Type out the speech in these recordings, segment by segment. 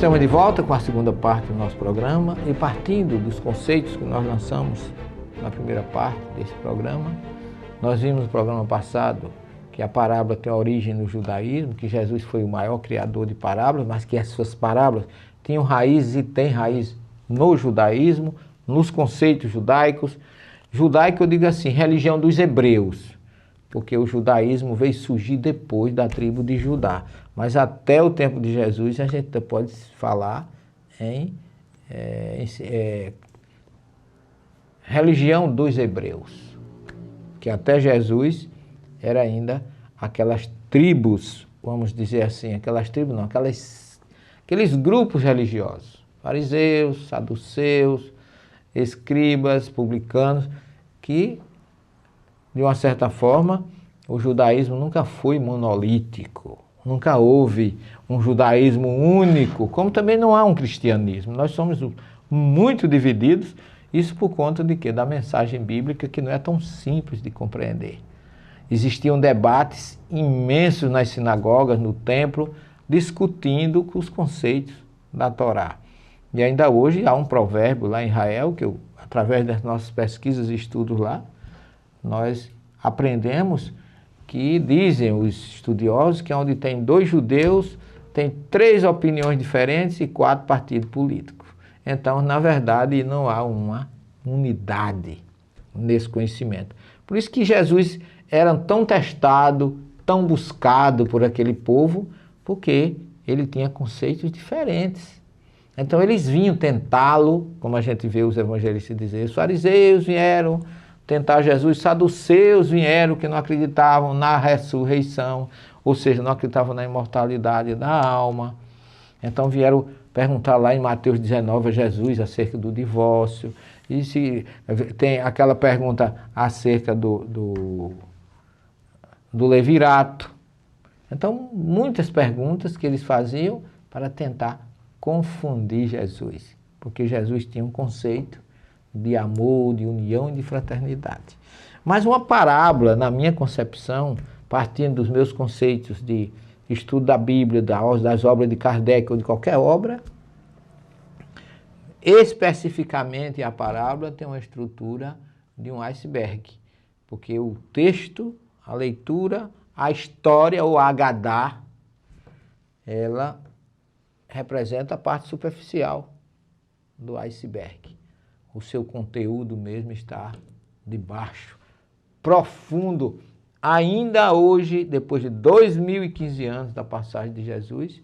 Estamos de volta com a segunda parte do nosso programa e partindo dos conceitos que nós lançamos na primeira parte desse programa, nós vimos no programa passado que a parábola tem origem no judaísmo, que Jesus foi o maior criador de parábolas, mas que as suas parábolas tinham raízes e têm raiz no judaísmo, nos conceitos judaicos. Judaico eu digo assim, religião dos hebreus, porque o judaísmo veio surgir depois da tribo de Judá. Mas até o tempo de Jesus a gente pode falar em religião dos hebreus, que até Jesus era ainda aquelas tribos, vamos dizer assim, aquelas tribos não, aqueles grupos religiosos, fariseus, saduceus, escribas, publicanos, que de uma certa forma o judaísmo nunca foi monolítico, nunca houve um judaísmo único, como também não há um cristianismo. Nós somos muito divididos, isso por conta de quê? Da mensagem bíblica que não é tão simples de compreender. Existiam debates imensos nas sinagogas, no templo, discutindo os conceitos da Torá. E ainda hoje há um provérbio lá em Israel, que através das nossas pesquisas e estudos lá, nós aprendemos que dizem os estudiosos que onde tem 2 judeus, tem 3 opiniões diferentes e 4 partidos políticos. Então, na verdade, não há uma unidade nesse conhecimento. Por isso que Jesus era tão testado, tão buscado por aquele povo, porque ele tinha conceitos diferentes. Então, eles vinham tentá-lo, como a gente vê os evangelistas dizer, os fariseus vieram tentar Jesus, saduceus vieram que não acreditavam na ressurreição, ou seja, não acreditavam na imortalidade da alma. Então vieram perguntar lá em Mateus 19 a Jesus acerca do divórcio. E se tem aquela pergunta acerca do levirato. Então, muitas perguntas que eles faziam para tentar confundir Jesus, porque Jesus tinha um conceito de amor, de união e de fraternidade. Mas uma parábola, na minha concepção, partindo dos meus conceitos de estudo da Bíblia, das obras de Kardec ou de qualquer obra, especificamente a parábola tem uma estrutura de um iceberg, porque o texto, a leitura, a história ou a Agadá, ela representa a parte superficial do iceberg. O seu conteúdo mesmo está debaixo, profundo. Ainda hoje, depois de 2015 anos da passagem de Jesus,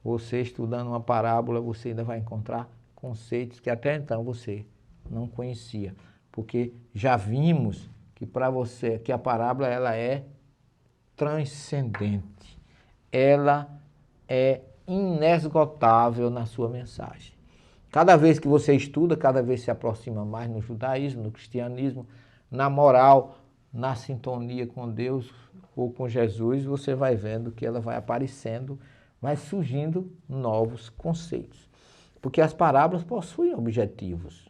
você estudando uma parábola, você ainda vai encontrar conceitos que até então você não conhecia. Porque já vimos que para você, que a parábola ela é transcendente. Ela é inesgotável na sua mensagem. Cada vez que você estuda, cada vez se aproxima mais no judaísmo, no cristianismo, na moral, na sintonia com Deus ou com Jesus, você vai vendo que ela vai aparecendo, vai surgindo novos conceitos. Porque as parábolas possuem objetivos.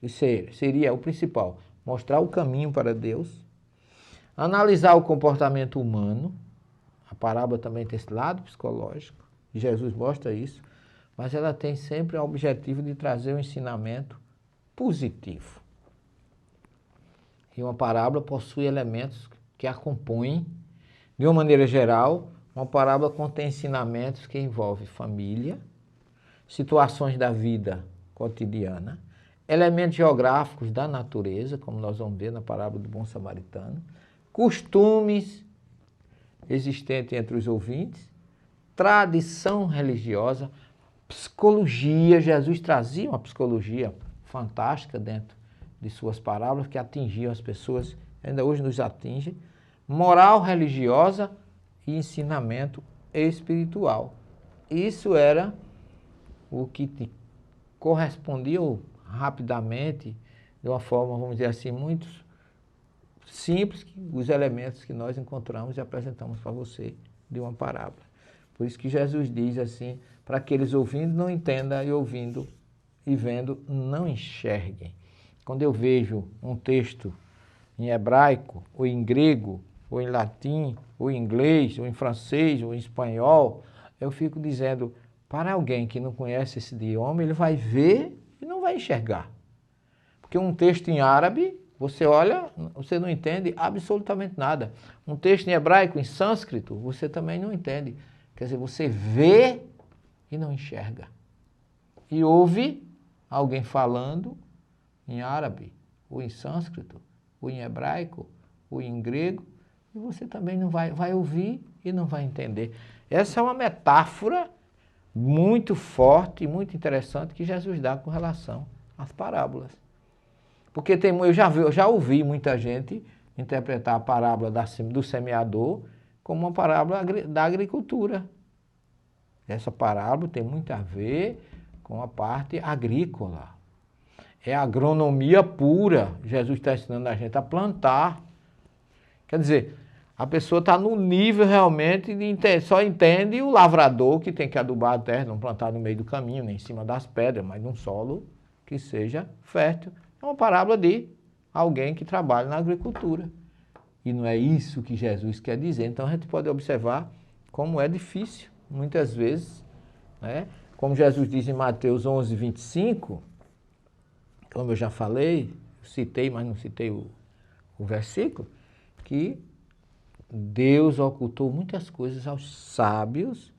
Isso seria o principal, mostrar o caminho para Deus, analisar o comportamento humano. A parábola também tem esse lado psicológico, e Jesus mostra isso. Mas ela tem sempre o objetivo de trazer um ensinamento positivo. E uma parábola possui elementos que a compõem. De uma maneira geral, uma parábola contém ensinamentos que envolvem família, situações da vida cotidiana, elementos geográficos da natureza, como nós vamos ver na parábola do bom samaritano, costumes existentes entre os ouvintes, tradição religiosa, psicologia. Jesus trazia uma psicologia fantástica dentro de suas parábolas que atingiam as pessoas, ainda hoje nos atinge, moral religiosa e ensinamento espiritual. Isso era o que te correspondia rapidamente, de uma forma, vamos dizer assim, muito simples, os elementos que nós encontramos e apresentamos para você de uma parábola. Por isso que Jesus diz assim, para aqueles ouvindo não entendam e ouvindo e vendo não enxerguem. Quando eu vejo um texto em hebraico, ou em grego, ou em latim, ou em inglês, ou em francês, ou em espanhol, eu fico dizendo, Para alguém que não conhece esse idioma, ele vai ver e não vai enxergar. Porque um texto em árabe, você olha, você não entende absolutamente nada. Um texto em hebraico, em sânscrito, você também não entende. Quer dizer, você vê e não enxerga. E ouve alguém falando em árabe, ou em sânscrito, ou em hebraico, ou em grego, e você também não vai ouvir e não vai entender. Essa é uma metáfora muito forte e muito interessante que Jesus dá com relação às parábolas. Porque eu já ouvi muita gente interpretar a parábola do semeador como uma parábola da agricultura. Essa parábola tem muito a ver com a parte agrícola. É agronomia pura. Jesus está ensinando a gente a plantar. Quer dizer, a pessoa está no nível realmente de só entende o lavrador que tem que adubar a terra, não plantar no meio do caminho, nem em cima das pedras, mas num solo que seja fértil. É uma parábola de alguém que trabalha na agricultura. E não é isso que Jesus quer dizer. Então a gente pode observar como é difícil, muitas vezes, né? Como Jesus diz em Mateus 11, 25, como eu já falei, citei, mas não citei o versículo, que Deus ocultou muitas coisas aos sábios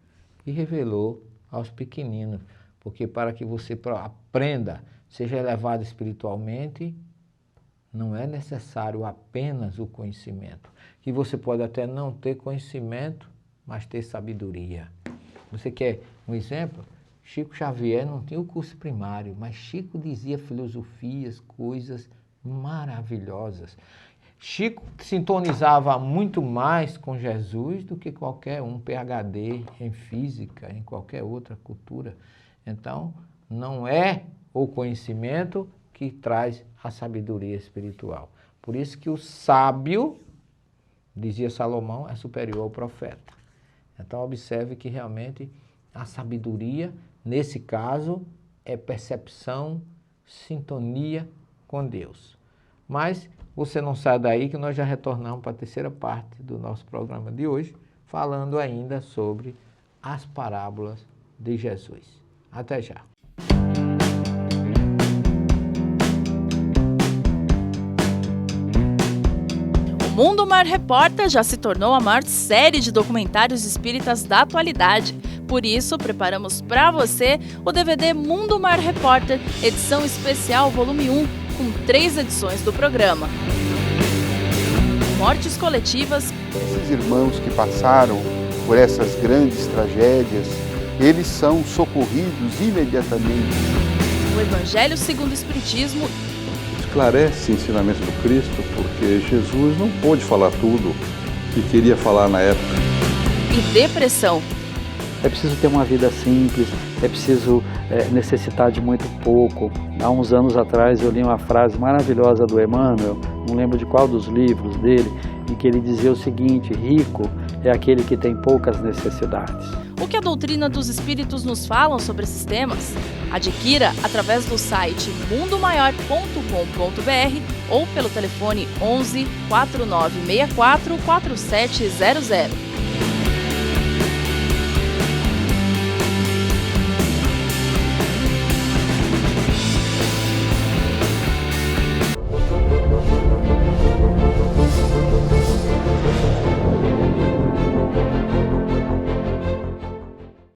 e revelou aos pequeninos. Porque para que você aprenda, seja elevado espiritualmente, não é necessário apenas o conhecimento. Que você pode até não ter conhecimento, mas ter sabedoria. Você quer um exemplo? Chico Xavier não tinha o curso primário, mas Chico dizia filosofias, coisas maravilhosas. Chico sintonizava muito mais com Jesus do que qualquer um PhD em física, em qualquer outra cultura. Então, não é o conhecimento que traz a sabedoria espiritual. Por isso que o sábio, dizia Salomão, é superior ao profeta. Então, observe que realmente a sabedoria, nesse caso, é percepção, sintonia com Deus. Mas você não sai daí que nós já retornamos para a terceira parte do nosso programa de hoje, falando ainda sobre as parábolas de Jesus. Até já. O Mundo Mar Repórter já se tornou a maior série de documentários espíritas da atualidade. Por isso, preparamos para você o DVD Mundo Mar Repórter, edição especial volume 1, com 3 edições do programa. Mortes coletivas. Esses irmãos que passaram por essas grandes tragédias, eles são socorridos imediatamente. O Evangelho segundo o Espiritismo. Esclarece o ensinamento do Cristo, porque Jesus não pôde falar tudo que queria falar na época. E depressão. É preciso ter uma vida simples, é preciso necessitar de muito pouco. Há uns anos atrás eu li uma frase maravilhosa do Emmanuel, não lembro de qual dos livros dele, em que ele dizia o seguinte: rico é aquele que tem poucas necessidades. O que a doutrina dos espíritos nos falam sobre esses temas? Adquira através do site mundomaior.com.br ou pelo telefone 11 4964 4700.